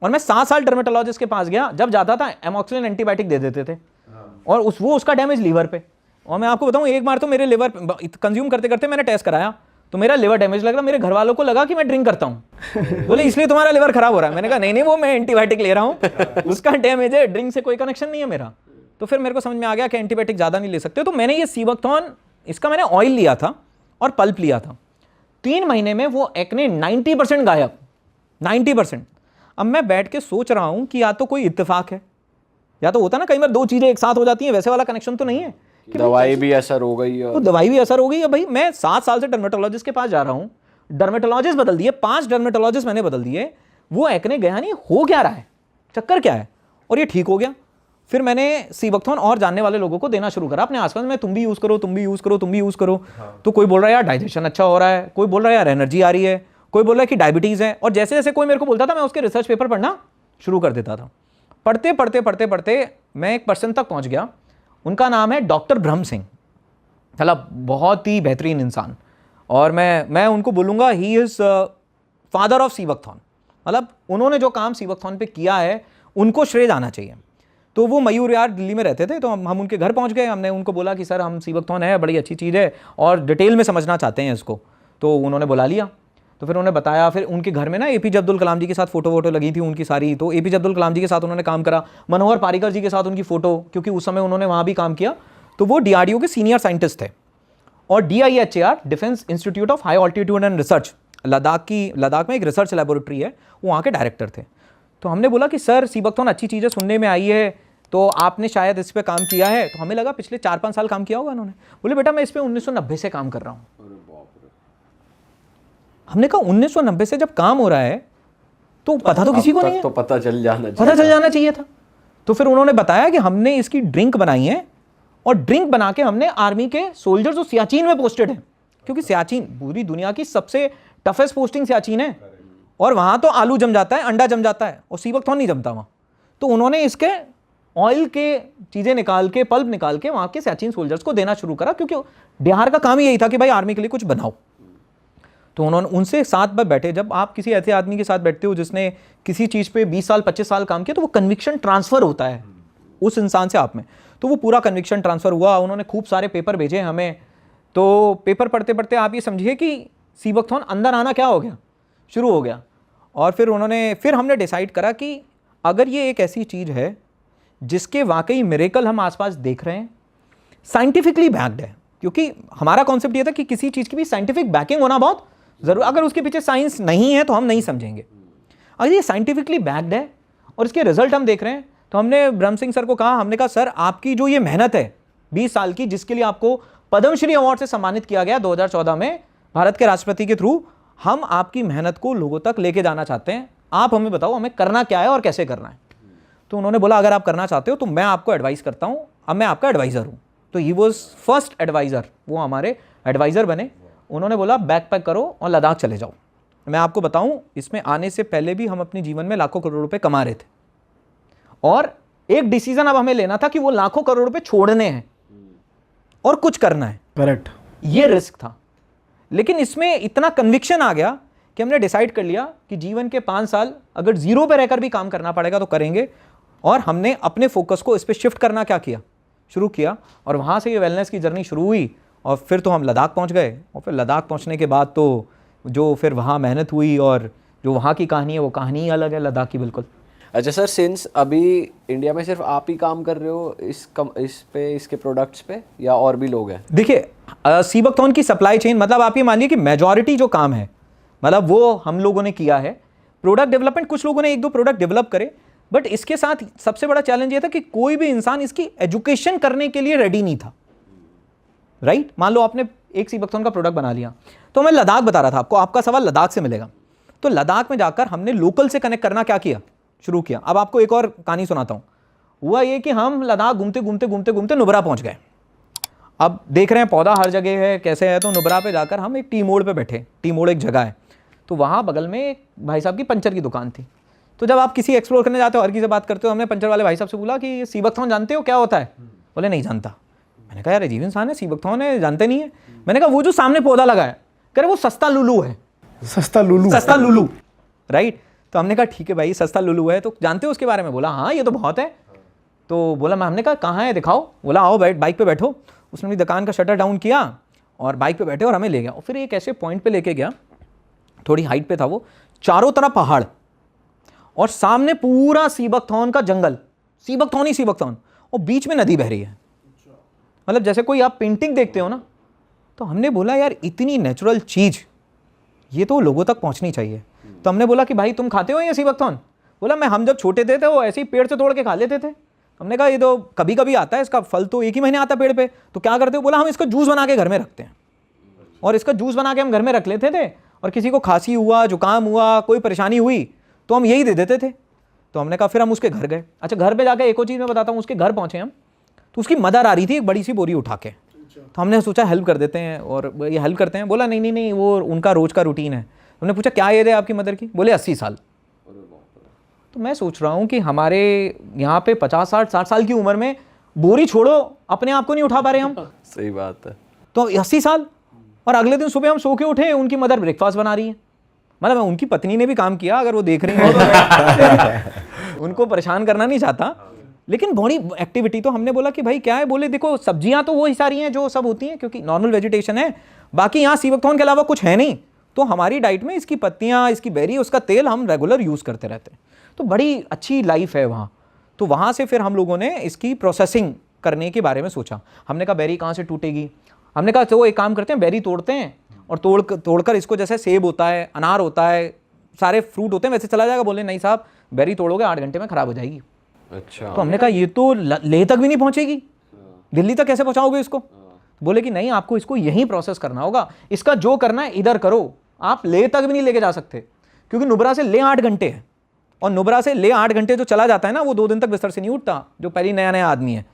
और मैं 7 साल डर्मेटोलॉजिस्ट के पास गया, जब जाता था एमॉक्सिलिन एंटीबायोटिक दे देते थे, और उसका डैमेज लीवर पे। और मैं आपको बताऊं, एक बार तो मेरे लिवर कंज्यूम करते करते मैंने टेस्ट कराया तो मेरा लिवर डैमेज लग रहा, मेरे घर वालों को लगा कि मैं ड्रिंक करता हूं। बोले इसलिए तुम्हारा लिवर खराब हो रहा है। मैंने कहा नहीं वो मैं एंटीबायोटिक ले रहा हूं, उसका डैमेज है, ड्रिंक से कोई कनेक्शन नहीं है मेरा। तो फिर मेरे को समझ में आ गया कि एंटीबायोटिक ज्यादा नहीं ले सकते। तो मैंने ये सीबकथॉर्न, इसका मैंने ऑयल लिया था और पल्प लिया था। 3 महीने में वो एक्ने 90% गायब, 90%। अब मैं बैठ के सोच रहा हूं कि या तो कोई इत्तेफाक है, या तो होता ना कई बार 2 चीजें एक साथ हो जाती हैं, वैसे वाला कनेक्शन तो नहीं है। दवाई भी असर हो गई है, तो दवाई भी असर हो गई है। भाई मैं 7 साल से डर्मेटोलॉजिस्ट के पास जा रहा हूं, डर्मेटोलॉजिस्ट बदल दिए, 5 डर्मेटोलॉजिस्ट मैंने बदल दिए, वो एक्ने गया नहीं। हो क्या रहा है, चक्कर क्या है? और ये ठीक हो गया। फिर मैंने सीबकथॉर्न और जानने वाले लोगों को देना शुरू करा अपने आसपास में, तुम भी यूज करो, तुम भी यूज करो, तुम भी यूज करो। तो कोई बोल रहा है यार डाइजेशन अच्छा हो रहा है, कोई बोल रहा है यार एनर्जी आ रही है, कोई बोल रहा है कि डायबिटीज है। और जैसे जैसे कोई मेरे को बोलता था मैं उसके रिसर्च पेपर पढ़ना शुरू कर देता था। पढ़ते पढ़ते पढ़ते पढ़ते मैं एक पर्सन तक पहुंच गया, उनका नाम है डॉक्टर ब्रह्म सिंह। मतलब बहुत ही बेहतरीन इंसान, और मैं उनको बोलूँगा he is father of sea buckthorn. मतलब उन्होंने जो काम सीबकथॉर्न पे किया है उनको श्रेय जाना चाहिए। तो वो मयूर यार दिल्ली में रहते थे, तो हम उनके घर पहुंच गए। हमने उनको बोला कि सर हम सीबकथॉर्न है, बड़ी अच्छी चीज़ है और डिटेल में समझना चाहते हैं इसको। तो उन्होंने बुला लिया, तो फिर उन्होंने बताया। फिर उनके घर में ना एपीजे अब्दुल कलाम जी के साथ फोटो वोटो लगी थी उनकी सारी, तो एपीजे अब्दुल कलाम जी के साथ उन्होंने काम करा, मनोहर पारिकर जी के साथ उनकी फोटो, क्योंकि उस समय उन्होंने वहाँ भी काम किया। तो वो डीआरडीओ के सीनियर साइंटिस्ट थे, और DIHAR defence institute of high altitude and research, Ladakh में एक रिसर्च लेबोरेटरी है, वो वहाँ के डायरेक्टर थे। तो हमने बोला कि सर सीबकथॉर्न अच्छी चीज़ है, सुनने में आई है, तो आपने शायद इस पर काम किया है। तो हमें लगा पिछले 4-5 साल काम किया होगा उन्होंने। बोले बेटा मैं इस पर 1990 से काम कर रहा हूँ। हमने कहा 1990 से जब काम हो रहा है तो पता तो किसी को नहीं है, तो पता चल जाना चाहिए था। तो फिर उन्होंने बताया कि हमने इसकी ड्रिंक बनाई है, और ड्रिंक बना के हमने आर्मी के सोल्जर जो सियाचिन में पोस्टेड हैं, क्योंकि सियाचिन पूरी दुनिया की सबसे टफेस्ट पोस्टिंग सियाचिन है, और वहां तो आलू जम जाता है, अंडा जम जाता है, और सीबकथॉर्न नहीं जमता वहां। तो उन्होंने इसके ऑयल के चीजें निकाल के, पल्प निकाल के वहां के सियाचिन सोल्जर्स को देना शुरू करा, क्योंकि बिहार का काम ही यही था कि भाई आर्मी के लिए कुछ बनाओ। तो उन्होंने उनसे साथ में बैठे। जब आप किसी ऐसे आदमी के साथ बैठते हो जिसने किसी चीज़ पे 20 साल 25 साल काम किया, तो वो कन्विक्शन ट्रांसफर होता है उस इंसान से आप में। तो वो पूरा कन्विक्शन ट्रांसफर हुआ। उन्होंने खूब सारे पेपर भेजे हमें। तो पेपर पढ़ते पढ़ते आप ये समझिए कि सीबकथॉर्न अंदर आना क्या हो गया, शुरू हो गया। और फिर हमने डिसाइड करा कि अगर ये एक ऐसी चीज़ है जिसके वाकई मिरेकल हम आसपास देख रहे हैं, साइंटिफिकली बैक्ड है, क्योंकि हमारा कॉन्सेप्ट ये था कि किसी चीज़ की भी साइंटिफिक बैकिंग होना बहुत जरूर, अगर उसके पीछे साइंस नहीं है तो हम नहीं समझेंगे। अगर ये साइंटिफिकली बैक्ड है और इसके रिजल्ट हम देख रहे हैं, तो हमने ब्रह्म सिंह सर को कहा, हमने कहा सर आपकी जो ये मेहनत है 20 साल की, जिसके लिए आपको पद्मश्री अवार्ड से सम्मानित किया गया 2014 में भारत के राष्ट्रपति के थ्रू, हम आपकी मेहनत को लोगों तक लेके जाना चाहते हैं। आप हमें बताओ हमें करना क्या है और कैसे करना है। तो उन्होंने बोला अगर आप करना चाहते हो तो मैं आपको एडवाइस करता हूँ, अब मैं आपका एडवाइज़र हूँ। तो ही वॉज फर्स्ट एडवाइज़र, वो हमारे एडवाइज़र बने। उन्होंने बोला बैक पैक करो और लद्दाख चले जाओ। मैं आपको बताऊं, इसमें आने से पहले भी हम अपने जीवन में लाखों करोड़ रुपए कमा रहे थे, और एक डिसीजन अब हमें लेना था कि वो लाखों करोड़ रुपए छोड़ने हैं और कुछ करना है। करेक्ट, ये रिस्क था, लेकिन इसमें इतना कन्विक्शन आ गया कि हमने डिसाइड कर लिया कि जीवन के 5 साल अगर जीरो पे रहकर भी काम करना पड़ेगा तो करेंगे। और हमने अपने फोकस को इस पर शिफ्ट करना शुरू किया, और वहाँ से ये वेलनेस की जर्नी शुरू हुई। और फिर तो हम लद्दाख पहुँच गए, और फिर लद्दाख पहुँचने के बाद तो जो फिर वहाँ मेहनत हुई और जो वहाँ की कहानी है वो कहानी ही अलग है लद्दाख की, बिल्कुल। अच्छा सर, सिंस अभी इंडिया में सिर्फ आप ही काम कर रहे हो इसके प्रोडक्ट्स पे, या और भी लोग हैं? देखिए सीबकथॉर्न की सप्लाई चेन, मतलब आप ये मानिए कि मेजॉरिटी जो काम है मतलब वो हम लोगों ने किया है। प्रोडक्ट डेवलपमेंट कुछ लोगों ने 1-2 प्रोडक्ट डेवलप करे, बट इसके साथ सबसे बड़ा चैलेंज ये था कि कोई भी इंसान इसकी एजुकेशन करने के लिए रेडी नहीं था। राइट, मान लो आपने एक सीबकथॉर्न का प्रोडक्ट बना लिया, तो मैं लद्दाख बता रहा था आपको, आपका सवाल लद्दाख से मिलेगा। तो लद्दाख में जाकर हमने लोकल से कनेक्ट करना शुरू किया। अब आपको एक और कहानी सुनाता हूं। हुआ ये कि हम लद्दाख घूमते घूमते घूमते घूमते नुब्रा पहुंच गए। अब देख रहे हैं पौधा हर जगह है, कैसे है। तो नुब्रा पे जाकर हम एक टी मोड़ पे बैठे। टी मोड़ एक जगह है, तो वहाँ बगल में एक भाई साहब की पंचर की दुकान थी। तो जब आप किसी एक्सप्लोर करने जाते हो, हर किसी से बात करते हो, हमने पंचर वाले भाई साहब से बोला कि सीबकथॉर्न जानते हो क्या होता है? बोले नहीं जानता। मैंने कहा यार अजीब इंसान है, सीबकथॉर्न है जानते नहीं है। मैंने कहा वो जो सामने पौधा लगा है, कह रहे वो सस्ता लुलू है। सस्ता लुलू, सस्ता लुलू, राइट। तो हमने कहा ठीक है भाई, सस्ता लुलू है, तो जानते हो उसके बारे में? बोला हाँ ये तो बहुत है। तो बोला, मैं हमने कहा कहाँ है दिखाओ। बोला आओ बाइक पे बैठो। उसने अपनी दुकान का शटर डाउन किया और बाइक पे बैठे और हमें ले गया। और फिर एक ऐसे पॉइंट पे लेके गया, थोड़ी हाइट पे था वो, चारों तरफ पहाड़ और सामने पूरा सीबकथॉर्न का जंगल, सीबकथॉर्न ही सीबकथॉर्न, और बीच में नदी बह रही है। मतलब जैसे कोई आप पेंटिंग देखते हो ना। तो हमने बोला यार इतनी नेचुरल चीज़ ये तो लोगों तक पहुंचनी चाहिए। तो हमने बोला कि भाई तुम खाते हो ये सीबकथॉर्न? बोला हम जब छोटे थे तो वो ऐसे ही पेड़ से तोड़ के खा लेते थे। हमने कहा ये तो कभी कभी आता है, इसका फल तो एक ही महीने आता है पेड़ पे, तो क्या करते हो? बोला हम इसका जूस बना के घर में रखते हैं। और इसका जूस बना के हम घर में रख लेते थे, और किसी को खांसी हुआ, जुकाम हुआ, कोई परेशानी हुई तो हम यही दे देते थे। तो हमने कहा फिर हम उसके घर गए। अच्छा, घर पे जाकर एक और चीज़ मैं बताता हूँ, उसके घर पहुँचे हम तो उसकी मदर आ रही थी एक बड़ी सी बोरी उठा के। तो हमने सोचा हेल्प कर देते हैं और ये हेल्प करते हैं। बोला नहीं नहीं वो उनका रोज़ का रूटीन है। हमने पूछा क्या एज है आपकी मदर की? बोले 80 साल। तो मैं सोच रहा हूँ कि हमारे यहाँ पे 50-60 साल की उम्र में बोरी छोड़ो अपने आप को नहीं उठा पा रहे हम। सही बात है। तो 80 साल, और अगले दिन सुबह हम सो के उठे उनकी मदर ब्रेकफास्ट बना रही है। मतलब उनकी पत्नी ने भी काम किया, अगर वो देख रही हो तो उनको परेशान करना नहीं चाहता, लेकिन बड़ी एक्टिविटी। तो हमने बोला कि भाई क्या है? बोले देखो सब्जियां तो वो ही सारी हैं जो सब होती हैं, क्योंकि नॉर्मल वेजिटेशन है, बाकी यहाँ सीबकथॉर्न के अलावा कुछ है नहीं। तो हमारी डाइट में इसकी पत्तियाँ, इसकी बेरी, उसका तेल हम रेगुलर यूज़ करते रहते हैं। तो बड़ी अच्छी लाइफ है वहाँ। तो वहाँ से फिर हम लोगों ने इसकी प्रोसेसिंग करने के बारे में सोचा। हमने कहा बेरी कहाँ से टूटेगी? हमने कहा तो एक काम करते हैं, बेरी तोड़ते हैं और तोड़कर इसको, जैसे सेब होता है, अनार होता है, सारे फ्रूट होते हैं, वैसे चला जाएगा। बोले नहीं साहब, बेरी तोड़ोगे 8 घंटे में ख़राब हो जाएगी। अच्छा। तो हमने कहा ये तो लेह तक भी नहीं पहुंचेगी, दिल्ली तक कैसे पहुंचाओगे इसको? बोले कि नहीं, आपको इसको यहीं प्रोसेस करना होगा, इसका जो करना है इधर करो, आप लेह तक भी नहीं लेके जा सकते, क्योंकि नुब्रा से लेह 8 घंटे है, और नुब्रा से लेह 8 घंटे जो चला जाता है ना, वो 2 दिन तक बिस्तर से नहीं उठता, जो पहली नया आदमी है।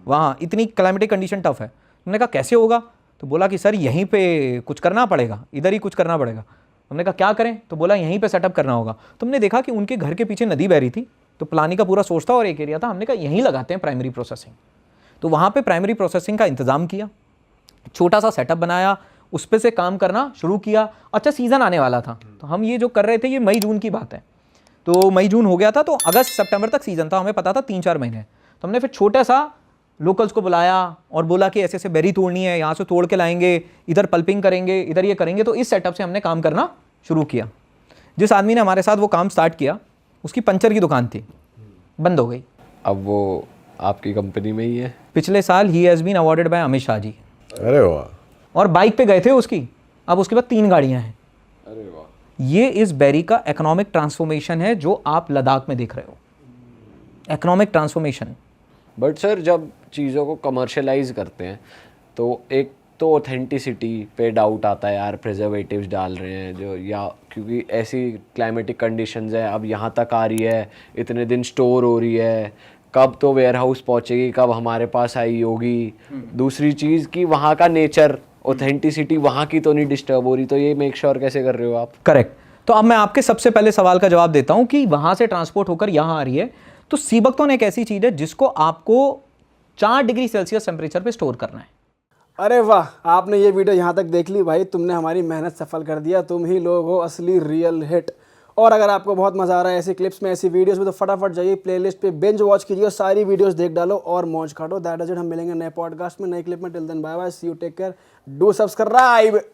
वहाँ इतनी क्लाइमेटिक कंडीशन टफ है। हमने कहा कैसे होगा? तो बोला कि सर यहीं पे कुछ करना पड़ेगा, इधर ही कुछ करना पड़ेगा। हमने कहा क्या करें? तो बोला यहीं पे सेटअप करना होगा। तो हमने देखा कि उनके घर के पीछे नदी बह रही थी, तो पानी का पूरा सोर्स था और एक एरिया था। हमने कहा यहीं लगाते हैं प्राइमरी प्रोसेसिंग। तो वहाँ पे प्राइमरी प्रोसेसिंग का इंतज़ाम किया, छोटा सा सेटअप बनाया, उस पे से काम करना शुरू किया। अच्छा, सीज़न आने वाला था, तो हम ये जो कर रहे थे ये मई जून की बात है। तो मई जून हो गया था, तो अगस्त सितंबर तक सीज़न था, हमें पता था 3-4 महीने। तो हमने फिर छोटा सा लोकल्स को बुलाया और बोला कि ऐसे ऐसे बेरी तोड़नी है, यहाँ से तोड़ के लाएंगे, इधर पल्पिंग करेंगे, इधर ये करेंगे। तो इस सेटअप से हमने काम करना शुरू किया। जिस आदमी ने हमारे साथ वो काम स्टार्ट किया, उसकी पंचर की दुकान थी, बंद हो गई। अब वो आपकी कंपनी में ही है। पिछले साल ही has been awarded by Amit Shah ji. अरे वाह। और बाइक पे गए थे उसकी, अब उसके बाद 3 गाड़ियां हैं। अरे वाह। ये इस बेरी का इकोनॉमिक ट्रांसफॉर्मेशन है जो आप लद्दाख में देख रहे हो, इकोनॉमिक ट्रांसफॉर्मेशन। बट सर जब चीज़ों को कमर्शलाइज करते हैं तो एक तो ऑथेंटिसिटी पे डाउट आता है, यार प्रिजर्वेटिव्स डाल रहे हैं जो, या क्योंकि ऐसी क्लाइमेटिक कंडीशंस है, अब यहाँ तक आ रही है, इतने दिन स्टोर हो रही है, कब तो वेयर हाउस पहुँचेगी, कब हमारे पास आई होगी। दूसरी चीज़ कि वहाँ का नेचर, ऑथेंटिसिटी वहाँ की तो नहीं डिस्टर्ब हो रही, तो ये मेक श्योर कैसे कर रहे हो आप? करेक्ट। तो अब मैं आपके सबसे पहले सवाल का जवाब देता हूं कि वहां से ट्रांसपोर्ट होकर यहां आ रही है। तो सीबकथॉर्न एक ऐसी चीज है जिसको आपको 4 डिग्री सेल्सियस टेम्परेचर पे स्टोर करना है। अरे वाह, आपने ये वीडियो यहाँ तक देख ली भाई, तुमने हमारी मेहनत सफल कर दिया। तुम ही लोग हो असली रियल हिट। और अगर आपको बहुत मजा आ रहा है ऐसी क्लिप्स में, ऐसी वीडियोस में, तो फटाफट जाइए प्लेलिस्ट पे, बिंज वॉच कीजिए, सारी वीडियोस देख डालो और मौज काटो। That is it. हम मिलेंगे नए पॉडकास्ट में, नए क्लिप में। Till then bye bye, see you, take care, do subscribe.